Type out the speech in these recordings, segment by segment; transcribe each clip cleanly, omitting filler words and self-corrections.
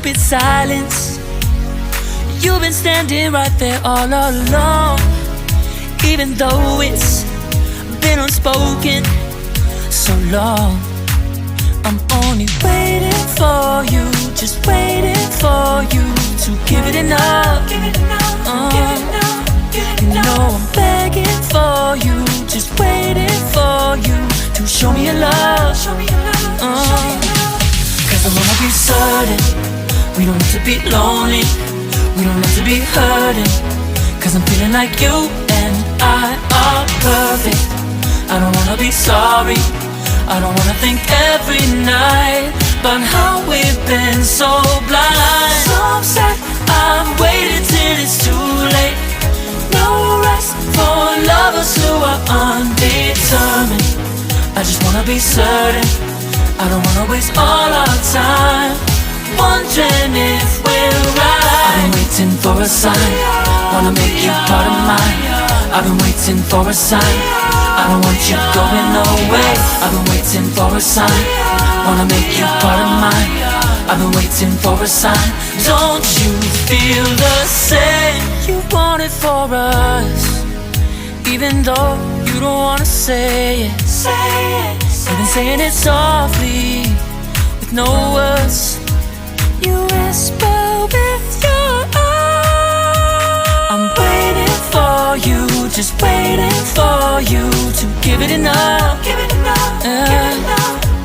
stupid silence. You've been standing right there all along, even though it's been unspoken so long. I'm only waiting for you, just waiting for you to give it enough. You know I'm begging for you, just waiting for you to show me your love. Cause I wanna be certain we don't have to be lonely, we don't have to be hurting. Cause I'm feeling like you and I are perfect. I don't wanna be sorry, I don't wanna think every night about how we've been so blind. So upset, I've waited till it's too late. No rest for lovers who are undetermined. I just wanna be certain, I don't wanna waste all our time wondering if we're right. I've been waiting for a sign, wanna make you part of mine. I've been waiting for a sign, I don't want you going away. I've been waiting for a sign, wanna make you part of mine. I've been waiting for a sign. Don't you feel the same? You want it for us, even though you don't wanna say it. You've been saying it softly, with no words. You whisper with your eyes. I'm waiting for you, just waiting for you to give it enough.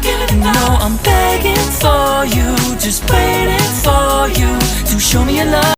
You know I'm begging for you, just waiting for you to show me your love.